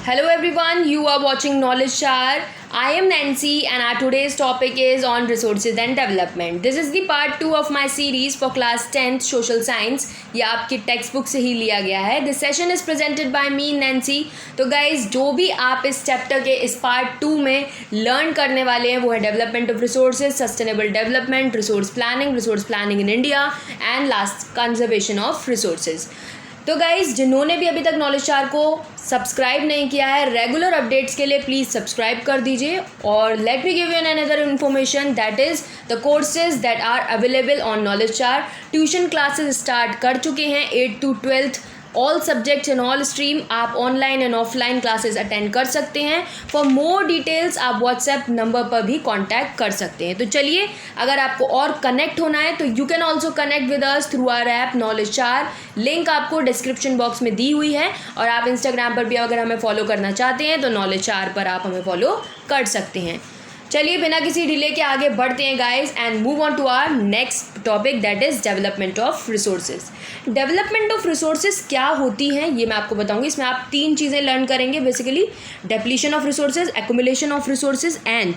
Hello everyone, you are watching Knowledge Shar. I am Nancy and our today's topic is on resources and development. This is the part 2 of my series for class 10th social science. ये आपकी text book से ही लिया गया है. This session is presented by me Nancy. तो guys, जो भी आप इस चैप्टर के इस पार्ट 2 में लर्न करने वाले हैं वो है development of resources, sustainable development, resource planning in India and last conservation of resources. तो गाइज़, जिन्होंने भी अभी तक नॉलेज शार को सब्सक्राइब नहीं किया है, रेगुलर अपडेट्स के लिए प्लीज़ सब्सक्राइब कर दीजिए. और let me give you an another information that is the courses that are available on knowledge शार. ट्यूशन क्लासेस स्टार्ट कर चुके हैं 8th to 12th. All subjects in all stream आप online and offline classes attend कर सकते हैं. For more details आप WhatsApp number पर भी कांटेक्ट कर सकते हैं. तो चलिए, अगर आपको और कनेक्ट होना है तो you can also connect with us through our app knowledge share. Link आपको डिस्क्रिप्शन बॉक्स में दी हुई है. और आप इंस्टाग्राम पर भी अगर हमें फॉलो करना चाहते हैं तो नॉलेज शार पर आप हमें फॉलो कर सकते हैं. चलिए, बिना किसी डिले के आगे बढ़ते हैं guys and move on to our next topic that is development of resources. Development of resources क्या होती हैं ये मैं आपको बताऊंगी. इसमें आप 3 चीज़ें लर्न करेंगे basically: depletion of resources, accumulation of resources and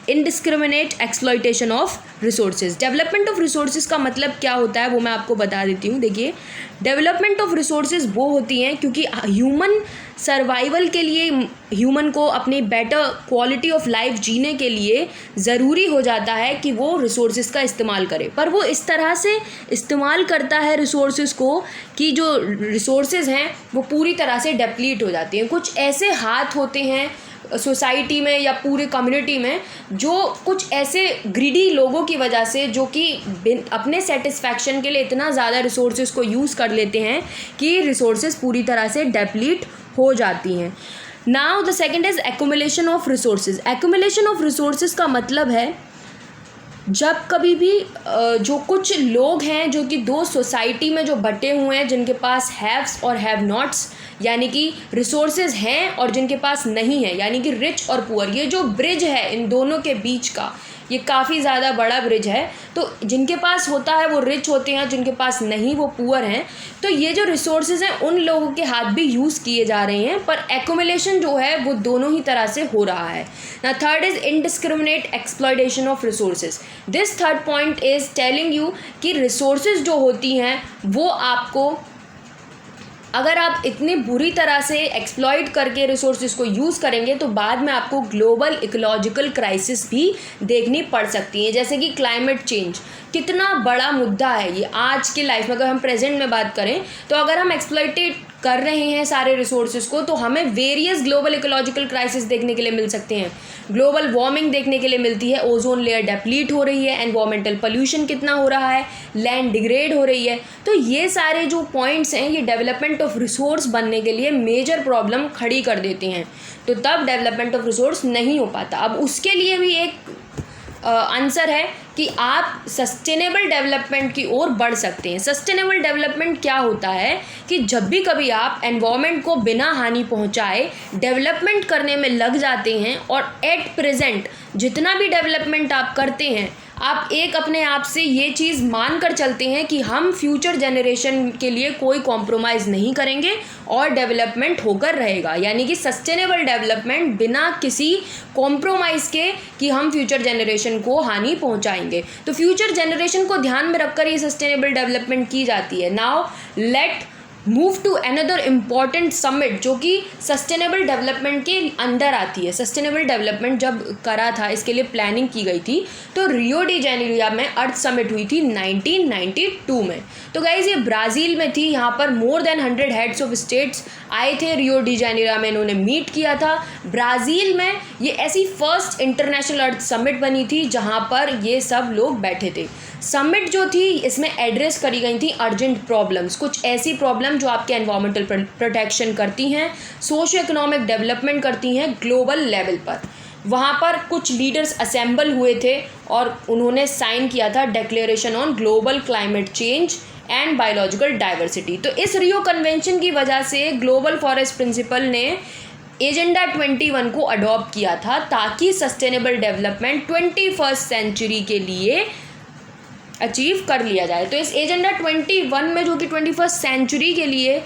indiscriminate exploitation of resources. Development of resources का मतलब क्या होता है वो मैं आपको बता देती हूँ. देखिए, डेवलपमेंट ऑफ रिसोर्सेज वो होती हैं क्योंकि ह्यूमन सर्वाइवल के लिए, ह्यूमन को अपनी बेटर क्वालिटी ऑफ लाइफ जीने के लिए ज़रूरी हो जाता है कि वो रिसोर्सेज का इस्तेमाल करे. पर वो इस तरह से इस्तेमाल करता है रिसोर्सेज को कि जो रिसोर्सेज हैं वो पूरी तरह से डेप्लीट हो जाती हैं. कुछ ऐसे हाथ होते हैं सोसाइटी में या पूरे कम्युनिटी में जो कुछ ऐसे ग्रीडी लोगों की वजह से, जो कि अपने सेटिस्फैक्शन के लिए इतना ज़्यादा रिसोर्सेज को यूज़ कर लेते हैं कि रिसोर्सेज पूरी तरह से डेप्लीट हो जाती हैं. Now the second is accumulation of resources. Accumulation of resources का मतलब है जब कभी भी जो कुछ लोग हैं जो कि दो सोसाइटी में जो बटे हुए हैं, जिनके पास हैव्स और हैव नॉट्स यानी कि रिसोर्सेज हैं और जिनके पास नहीं है यानी कि रिच और पुअर, ये जो ब्रिज है इन दोनों के बीच का, ये काफ़ी ज़्यादा बड़ा ब्रिज है. तो जिनके पास होता है वो रिच होते हैं, जिनके पास नहीं वो पुअर हैं. तो ये जो रिसोर्सेज हैं उन लोगों के हाथ भी यूज़ किए जा रहे हैं, पर एक्यूमुलेशन जो है वो दोनों ही तरह से हो रहा है. ना third is indiscriminate exploitation of resources. This third point is telling you कि रिसोर्सेज जो होती हैं वो आपको, अगर आप इतनी बुरी तरह से एक्सप्लॉइट करके रिसोर्सेज को यूज़ करेंगे तो बाद में आपको ग्लोबल इकोलॉजिकल क्राइसिस भी देखनी पड़ सकती है. जैसे कि क्लाइमेट चेंज कितना बड़ा मुद्दा है ये आज की लाइफ में. अगर हम प्रेजेंट में बात करें तो अगर हम एक्सप्लॉइटेड कर रहे हैं सारे रिसोर्सेज को तो हमें वेरियस ग्लोबल इकोलॉजिकल क्राइसिस देखने के लिए मिल सकते हैं. ग्लोबल वार्मिंग देखने के लिए मिलती है, ओजोन लेयर डेप्लीट हो रही है, एनवायरमेंटल पोल्यूशन कितना हो रहा है, लैंड डिग्रेड हो रही है. तो ये सारे जो पॉइंट्स हैं ये डेवलपमेंट ऑफ रिसोर्स बनने के लिए मेजर प्रॉब्लम खड़ी कर देते हैं. तो तब डेवलपमेंट ऑफ रिसोर्स नहीं हो पाता. अब उसके लिए भी एक आंसर है कि आप सस्टेनेबल डेवलपमेंट की ओर बढ़ सकते हैं. सस्टेनेबल डेवलपमेंट क्या होता है कि जब भी कभी आप एनवायरनमेंट को बिना हानि पहुंचाए डेवलपमेंट करने में लग जाते हैं और एट प्रेजेंट जितना भी डेवलपमेंट आप करते हैं आप एक अपने आप से ये चीज़ मान कर चलते हैं कि हम फ्यूचर जनरेशन के लिए कोई कॉम्प्रोमाइज़ नहीं करेंगे और डेवलपमेंट होकर रहेगा. यानी कि सस्टेनेबल डेवलपमेंट बिना किसी कॉम्प्रोमाइज़ के कि हम फ्यूचर जनरेशन को हानि पहुंचाएंगे. तो फ्यूचर जनरेशन को ध्यान में रखकर ये सस्टेनेबल डेवलपमेंट की जाती है. Now let move to another important summit जो कि सस्टेनेबल डेवलपमेंट के अंदर आती है. सस्टेनेबल डेवलपमेंट जब करा था, इसके लिए प्लानिंग की गई थी, तो रियो डी जेनेरियो में अर्थ समिट हुई थी 1992 में. तो गाइज ये ब्राज़ील में थी. यहाँ पर more than 100 heads of states आए थे. रियो डी जेनेरियो में इन्होंने मीट किया था. ब्राज़ील में ये ऐसी फर्स्ट इंटरनेशनल अर्थ समिट बनी थी जहाँ पर ये सब लोग बैठे थे. समिट जो थी इसमें एड्रेस करी गई थी अर्जेंट प्रॉब्लम्स, कुछ ऐसी प्रॉब्लम जो आपके एनवायरमेंटल प्रोटेक्शन करती हैं, सोशो इकोनॉमिक डेवलपमेंट करती हैं ग्लोबल लेवल पर. वहाँ पर कुछ लीडर्स असेंबल हुए थे और उन्होंने साइन किया था declaration on global climate change and biological diversity. तो इस रियो कन्वेंशन की वजह से ग्लोबल फॉरेस्ट प्रिंसिपल ने एजेंडा 21 को अडॉप्ट किया था ताकि सस्टेनेबल डेवलपमेंट 21st सेंचुरी के लिए अचीव कर लिया जाए. तो इस एजेंडा 21 में जो कि 21st सेंचुरी के लिए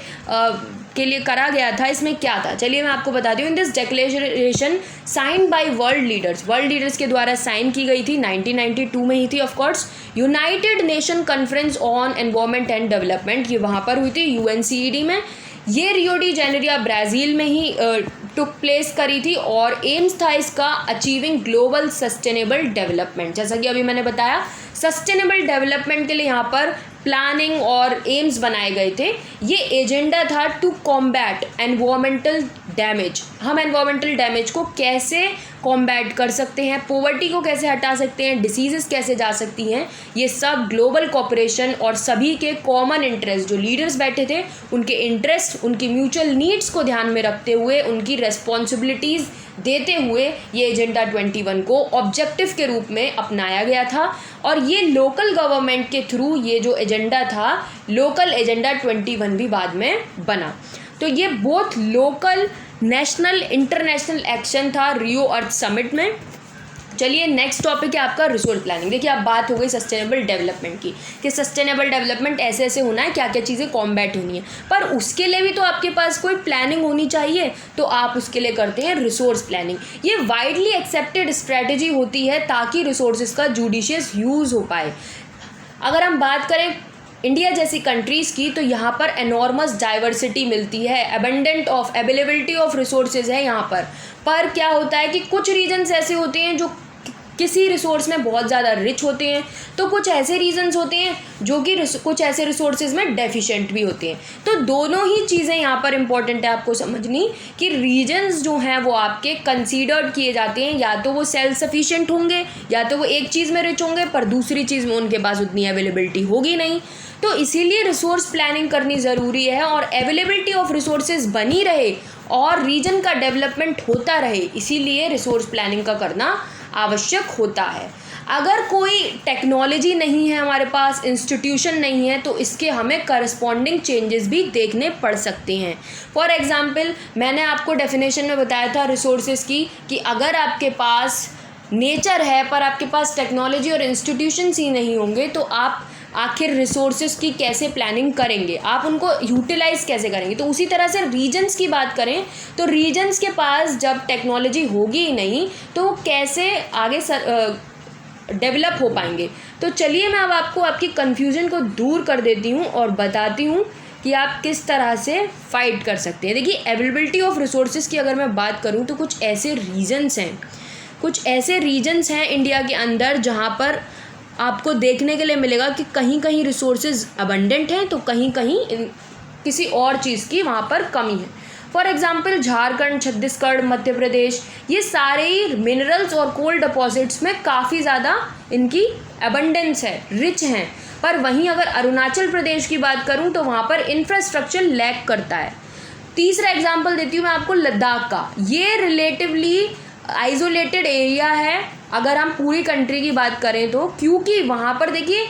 के लिए करा गया था, इसमें क्या था, चलिए मैं आपको बताती हूँ। In this declaration sign by world leaders के द्वारा साइन की गई थी, 1992 में ही थी of course. United nation conference on environment and development, ये वहाँ पर हुई थी UNCED में। ये रियो डी जेनेरिया ब्राज़ील में ही टुक प्लेस करी थी और एम्स था इसका अचीविंग ग्लोबल सस्टेनेबल डेवलपमेंट। जैसा कि अभी मैंने बताया, सस्टेनेबल डेवलपमेंट के लिए यहाँ पर प्लानिंग और एम्स बनाए गए थे। ये एजेंडा था टू कॉम्बैट एनवायरमेंटल डैमेज। हम एनवायरमेंटल डैमेज को कैसे कॉम्बैट कर सकते हैं, पॉवर्टी को कैसे हटा सकते हैं, डिसीजेस कैसे जा सकती हैं, ये सब ग्लोबल कोऑपरेशन और सभी के कॉमन इंटरेस्ट, जो लीडर्स बैठे थे उनके इंटरेस्ट, उनकी म्यूचुअल नीड्स को ध्यान में रखते हुए, उनकी रेस्पॉन्सिबिलिटीज़ देते हुए ये एजेंडा 21 को ऑब्जेक्टिव के रूप में अपनाया गया था। और ये लोकल गवर्नमेंट के थ्रू ये जो एजेंडा था, लोकल एजेंडा 21 भी बाद में बना। तो ये both local, national, international action था रियो अर्थ समिट में। चलिए नेक्स्ट टॉपिक है आपका रिसोर्स प्लानिंग। देखिए, अब बात हो गई सस्टेनेबल डेवलपमेंट की, कि सस्टेनेबल डेवलपमेंट ऐसे ऐसे होना है, क्या क्या चीज़ें कॉम्बैट होनी है, पर उसके लिए भी तो आपके पास कोई प्लानिंग होनी चाहिए। तो आप उसके लिए करते हैं रिसोर्स प्लानिंग। ये वाइडली एक्सेप्टेड स्ट्रैटेजी होती है ताकि रिसोर्सेज का जुडिशियस यूज़ हो पाए। अगर हम बात करें इंडिया जैसी कंट्रीज़ की, तो यहाँ पर एनॉर्मस डाइवर्सिटी मिलती है, अवेलेबिलिटी ऑफ रिसोर्सेज है यहाँ पर क्या होता है कि कुछ रीजन्स ऐसे होते हैं जो किसी रिसोर्स में बहुत ज़्यादा रिच होते हैं, तो कुछ ऐसे रीजन्स होते हैं जो कि कुछ ऐसे रिसोर्सेज में डेफिशिएंट भी होते हैं। तो दोनों ही चीज़ें यहाँ पर इम्पॉर्टेंट है आपको समझनी, कि रीजन्स जो हैं वो आपके कंसीडर्ड किए जाते हैं, या तो वो सेल्फ सफिशिएंट होंगे, या तो वो एक चीज़ में रिच होंगे पर दूसरी चीज़ में उनके पास उतनी अवेलेबिलिटी होगी नहीं। तो इसीलिए रिसोर्स प्लानिंग करनी ज़रूरी है, और अवेलेबिलिटी ऑफ रिसोर्सेज बनी रहे और रीजन का डेवलपमेंट होता रहे, इसीलिए रिसोर्स प्लानिंग का करना आवश्यक होता है। अगर कोई टेक्नोलॉजी नहीं है हमारे पास, इंस्टीट्यूशन नहीं है, तो इसके हमें करस्पॉन्डिंग चेंजेस भी देखने पड़ सकते हैं। फॉर एग्ज़ाम्पल, मैंने आपको डेफिनेशन में बताया था रिसोर्सेज की, कि अगर आपके पास नेचर है पर आपके पास टेक्नोलॉजी और इंस्टीट्यूशंस ही नहीं होंगे, तो आप आखिर रिसोर्सेज की कैसे प्लानिंग करेंगे, आप उनको यूटिलाइज़ कैसे करेंगे। तो उसी तरह से रीजन्स की बात करें, तो रीजन्स के पास जब टेक्नोलॉजी होगी ही नहीं, तो वो कैसे आगे डेवलप हो पाएंगे। तो चलिए मैं अब आपको आपकी कन्फ्यूज़न को दूर कर देती हूँ और बताती हूँ कि आप किस तरह से फ़ाइट कर सकते हैं। देखिए, अवेलेबिलिटी ऑफ रिसोर्सेज की अगर मैं बात करूँ, तो कुछ ऐसे रीजन्स हैं इंडिया के अंदर जहाँ पर आपको देखने के लिए मिलेगा कि कहीं कहीं रिसोर्सेज अबंडेंट हैं, तो कहीं कहीं किसी और चीज़ की वहाँ पर कमी है। फॉर एग्ज़ाम्पल, झारखंड, छत्तीसगढ़, मध्य प्रदेश, ये सारे ही मिनरल्स और कोल डिपॉजिट्स में काफ़ी ज़्यादा इनकी अबंडेंस है, रिच हैं। पर वहीं अगर अरुणाचल प्रदेश की बात करूँ, तो वहाँ पर इंफ्रास्ट्रक्चर लैक करता है। तीसरा एग्जाम्पल देती हूँ मैं आपको लद्दाख का। ये रिलेटिवली आइसोलेटेड एरिया है अगर हम पूरी कंट्री की बात करें तो, क्योंकि वहाँ पर देखिए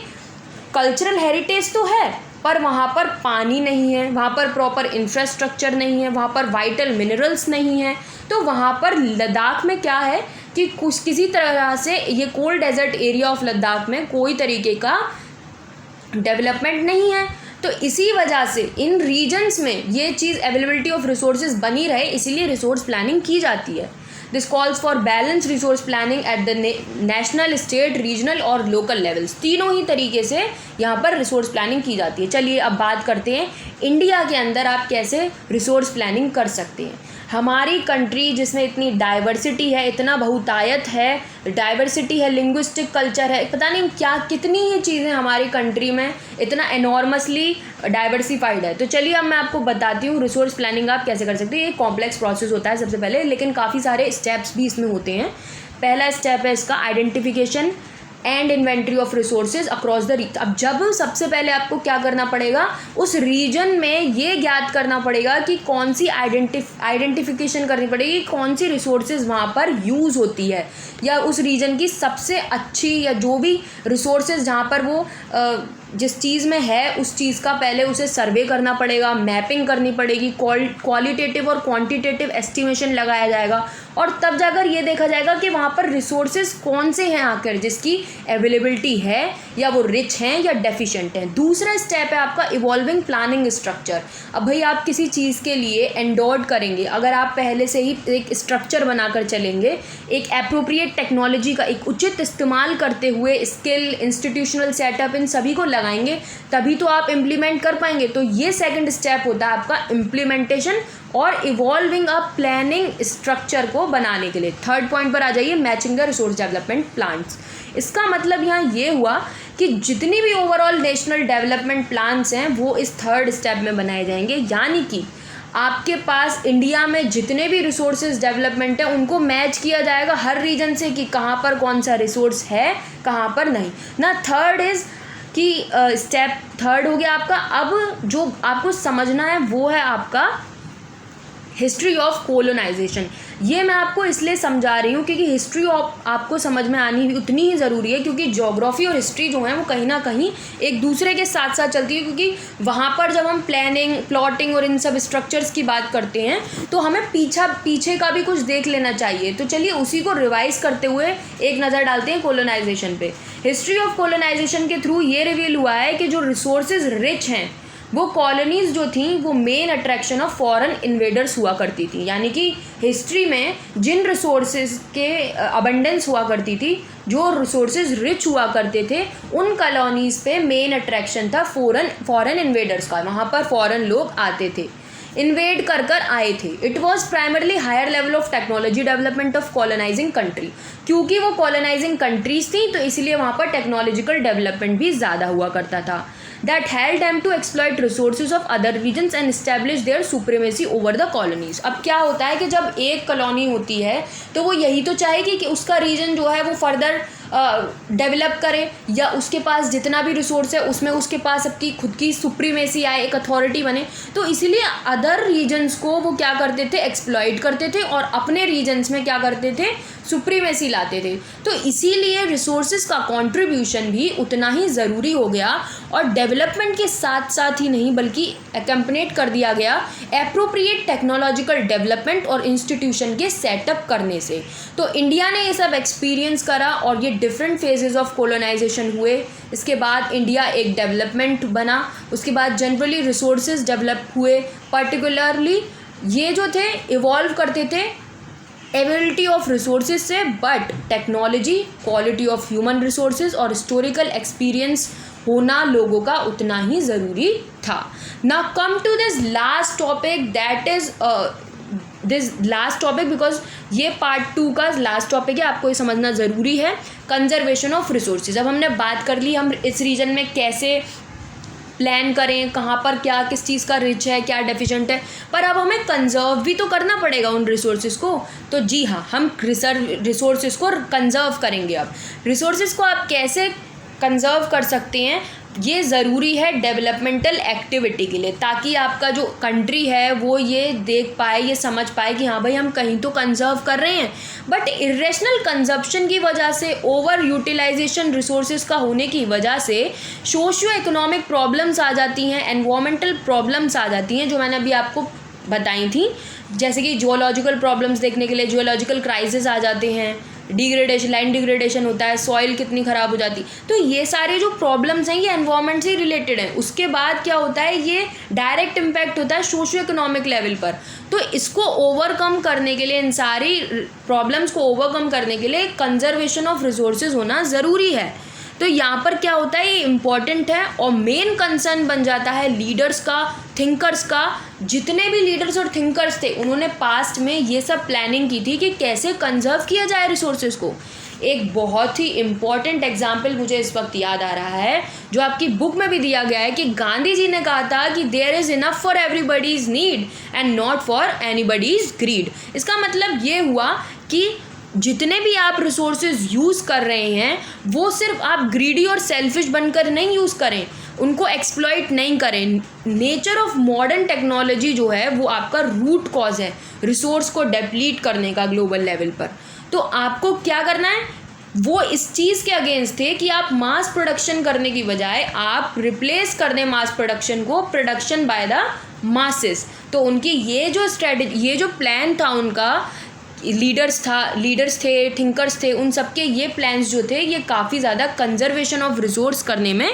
कल्चरल हेरिटेज तो है, पर वहाँ पर पानी नहीं है, वहाँ पर प्रॉपर इंफ्रास्ट्रक्चर नहीं है, वहाँ पर वाइटल मिनरल्स नहीं है। तो वहाँ पर लद्दाख में क्या है कि किसी तरह से ये cold desert area of Ladakh में कोई तरीके का डेवलपमेंट नहीं है। तो इसी वजह से इन रीजन्स में ये चीज़ अवेलेबिलिटी ऑफ रिसोर्सेज बनी रहे, इसीलिए रिसोर्स प्लानिंग की जाती है। This calls for balance resource planning at the national, state, regional और लोकल लेवल्स। तीनों ही तरीके से यहाँ पर रिसोर्स प्लानिंग की जाती है। चलिए अब बात करते हैं इंडिया के अंदर आप कैसे रिसोर्स प्लानिंग कर सकते हैं। हमारी कंट्री जिसमें इतनी डाइवर्सिटी है, इतना बहुतायत है, डाइवर्सिटी है, लिंग्विस्टिक कल्चर है, पता नहीं क्या कितनी ही चीज़ें हमारी कंट्री में इतना एनॉर्मसली डाइवर्सिफाइड है। तो चलिए अब मैं आपको बताती हूँ रिसोर्स प्लानिंग आप कैसे कर सकते हैं। ये कॉम्प्लेक्स प्रोसेस होता है सबसे पहले, लेकिन काफ़ी सारे स्टेप्स भी इसमें होते हैं। पहला स्टेप है इसका identification and inventory of resources across the region. अब जब सबसे पहले आपको क्या करना पड़ेगा, उस रीजन में ये ज्ञात करना पड़ेगा कि कौन सी आइडेंटिफिकेशन करनी पड़ेगी, कौन सी रिसोर्सेज वहाँ पर यूज़ होती है, या उस रीजन की सबसे अच्छी या जो भी रिसोर्सेज जहाँ पर वो जिस चीज़ में है उस चीज़ का पहले उसे सर्वे करना पड़ेगा, मैपिंग करनी पड़ेगी, क्वालिटेटिव और क्वांटिटेटिव एस्टिमेशन लगाया जाएगा और तब जाकर ये देखा जाएगा कि वहाँ पर रिसोर्सेज कौन से हैं आकर जिसकी अवेलेबिलिटी है या वो रिच हैं या डेफिशिएंट हैं। दूसरा स्टेप है आपका इवॉल्विंग प्लानिंग स्ट्रक्चर। अब भाई आप किसी चीज़ के लिए एंडोर्ड करेंगे, अगर आप पहले से ही एक स्ट्रक्चर बनाकर चलेंगे, एक एप्रोप्रिएट टेक्नोलॉजी का एक उचित इस्तेमाल करते हुए स्किल, इंस्टीट्यूशनल सेटअप, इन सभी को लगाएंगे तभी तो आप इम्प्लीमेंट कर पाएंगे। तो ये सेकंड स्टेप होता है आपका इम्प्लीमेंटेशन और इवॉल्विंग अ प्लानिंग स्ट्रक्चर को बनाने के लिए। थर्ड पॉइंट पर आ जाइए, matching the resource development plans. इसका मतलब यहाँ ये हुआ कि जितनी भी ओवरऑल नेशनल डेवलपमेंट प्लान्स हैं वो इस थर्ड स्टेप में बनाए जाएंगे, यानी कि आपके पास इंडिया में जितने भी रिसोर्सेज डेवलपमेंट है उनको मैच किया जाएगा हर रीजन से कि कहाँ पर कौन सा रिसोर्स है, कहाँ पर नहीं ना। थर्ड इज़ कि स्टेप थर्ड हो गया आपका। अब जो आपको समझना है वो है आपका हिस्ट्री ऑफ कोलोनाइजेशन। ये मैं आपको इसलिए समझा रही हूँ क्योंकि हिस्ट्री ऑफ आपको समझ में आनी उतनी ही ज़रूरी है, क्योंकि ज्योग्राफी और हिस्ट्री जो है वो कहीं ना कहीं एक दूसरे के साथ साथ चलती है। क्योंकि वहाँ पर जब हम प्लानिंग, प्लॉटिंग और इन सब स्ट्रक्चर्स की बात करते हैं तो हमें पीछे का भी कुछ देख लेना चाहिए। तो चलिए उसी को रिवाइज करते हुए एक नज़र डालते हैं कोलोनाइजेशन पे। हिस्ट्री ऑफ कोलोनाइजेशन के थ्रू ये रिवील हुआ है कि जो रिसोर्सेज रिच हैं वो कॉलोनीज़ जो थी वो main attraction of foreign invaders हुआ करती थी। यानी कि हिस्ट्री में जिन रिसोर्सेज के अबंडेंस हुआ करती थी, जो रिसोर्सेज रिच हुआ करते थे, उन कॉलोनीज़ पे मेन अट्रैक्शन था फॉरेन इन्वेडर्स का। वहाँ पर फॉरेन लोग आते थे, इन्वेड कर आए थे। It was primarily higher level of technology development of colonising country. क्योंकि वो कॉलोनाइजिंग कंट्रीज थी तो इसलिए वहाँ पर टेक्नोलॉजिकल डेवलपमेंट भी ज़्यादा हुआ करता था। that helped them to exploit resources of other regions and establish their supremacy over the colonies। अब क्या होता है कि जब एक कॉलोनी होती है तो वो यही तो चाहेगी कि उसका रीजन जो है वो फर्दर डेवलप करे या उसके पास जितना भी रिसोर्स है उसमें उसके पास अपनी खुद की सुप्रीमेसी आए, एक अथॉरिटी बने। तो इसीलिए अदर रीजन्स को वो क्या करते थे, एक्सप्लॉइट करते थे और अपने रीजन्स में क्या करते थे, सुप्रीमेसी लाते थे। तो इसीलिए रिसोर्सेज का कंट्रीब्यूशन भी उतना ही ज़रूरी हो गया और डेवलपमेंट के साथ साथ ही नहीं बल्कि एकम्पनेट कर दिया गया एप्रोप्रिएट टेक्नोलॉजिकल डेवलपमेंट और इंस्टीट्यूशन के सेटअप करने से। तो इंडिया ने ये सब एक्सपीरियंस करा और ये डिफरेंट फेजेस ऑफ कोलोनाइजेशन हुए। इसके बाद इंडिया एक डेवलपमेंट बना, उसके बाद जनरली रिसोर्सेज डेवलप हुए। पर्टिकुलरली ये जो थे इवॉल्व करते थे एबिलिटी ऑफ रिसोर्सेज से, but technology, quality of human resources और हिस्टोरिकल एक्सपीरियंस होना लोगों का उतना ही ज़रूरी था। Now come to this last topic, that is this last topic because ये पार्ट 2 का लास्ट टॉपिक है, आपको ये समझना ज़रूरी है, कंजर्वेशन ऑफ रिसोर्सेज। अब हमने बात कर ली हम इस रीजन में कैसे प्लान करें, कहाँ पर क्या किस चीज़ का रिच है, क्या डेफिशिएंट है, पर अब हमें कंजर्व भी तो करना पड़ेगा उन रिसोर्सेज को। तो जी हाँ, हम रिसोर्सेज को कंजर्व करेंगे। अब रिसोर्सेज को आप कैसे कंजर्व कर सकते हैं, ये ज़रूरी है डेवलपमेंटल एक्टिविटी के लिए, ताकि आपका जो कंट्री है वो ये देख पाए, ये समझ पाए कि हाँ भाई हम कहीं तो कंजर्व कर रहे हैं। बट इरेशनल कंजप्शन की वजह से, ओवर यूटिलाइजेशन रिसोर्सेज का होने की वजह से सोशियो इकोनॉमिक प्रॉब्लम्स आ जाती हैं, एनवायरमेंटल प्रॉब्लम्स आ जाती हैं जो मैंने अभी आपको बताई थी। जैसे कि जियोलॉजिकल प्रॉब्लम्स देखने के लिए जियोलॉजिकल क्राइसिस आ जाते हैं, डिग्रेडेशन, लैंड डिग्रेडेशन होता है, सॉइल कितनी ख़राब हो जाती। तो ये सारे जो प्रॉब्लम्स हैं ये एनवायरनमेंट से रिलेटेड हैं। उसके बाद क्या होता है, ये डायरेक्ट इम्पैक्ट होता है सोशियो इकोनॉमिक लेवल पर। तो इसको ओवरकम करने के लिए, इन सारी प्रॉब्लम्स को ओवरकम करने के लिए कंजर्वेशन ऑफ रिसोर्सेज होना ज़रूरी है। तो यहाँ पर क्या होता है, ये इम्पॉर्टेंट है और मेन कंसर्न बन जाता है लीडर्स का, थिंकर्स का। जितने भी लीडर्स और थिंकर्स थे उन्होंने पास्ट में ये सब प्लानिंग की थी कि कैसे कंजर्व किया जाए रिसोर्सेज को। एक बहुत ही इम्पॉर्टेंट एग्जाम्पल मुझे इस वक्त याद आ रहा है जो आपकी बुक में भी दिया गया है कि गांधी जी ने कहा था कि there is enough for everybody's need and not for anybody's greed. इसका मतलब ये हुआ कि जितने भी आप रिसोर्सेज यूज़ कर रहे हैं वो सिर्फ आप ग्रीडी और सेल्फिश बनकर नहीं यूज़ करें, उनको एक्सप्लॉइट नहीं करें। नेचर ऑफ मॉडर्न टेक्नोलॉजी जो है वो आपका रूट कॉज है रिसोर्स को डेप्लीट करने का ग्लोबल लेवल पर। तो आपको क्या करना है, वो इस चीज़ के अगेंस्ट थे कि आप मास प्रोडक्शन करने की बजाय आप रिप्लेस कर दें मास प्रोडक्शन को प्रोडक्शन बाय द मासेस। तो उनकी ये जो स्ट्रेटजी, ये जो प्लान था उनका, लीडर्स थे, थिंकर्स थे, उन सबके ये प्लान्स जो थे ये काफ़ी ज़्यादा कंजर्वेशन ऑफ रिसोर्स करने में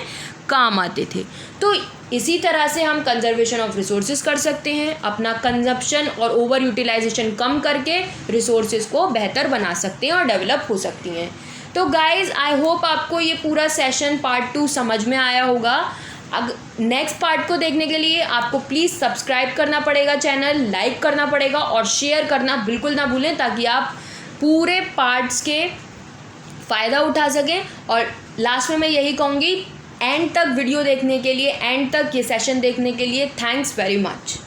काम आते थे। तो इसी तरह से हम कंजर्वेशन ऑफ रिसोर्सेज कर सकते हैं, अपना कंजप्शन और ओवर यूटिलाइजेशन कम करके रिसोर्सेज को बेहतर बना सकते हैं और डेवलप हो सकती हैं। तो गाइज़, आई होप आपको ये पूरा सेशन पार्ट 2 समझ में आया होगा। नेक्स्ट पार्ट को देखने के लिए आपको प्लीज़ सब्सक्राइब करना पड़ेगा, चैनल लाइक करना पड़ेगा और शेयर करना बिल्कुल ना भूलें, ताकि आप पूरे पार्ट्स के फ़ायदा उठा सकें। और लास्ट में मैं यही कहूँगी, एंड तक वीडियो देखने के लिए, एंड तक ये सेशन देखने के लिए थैंक्स वेरी मच।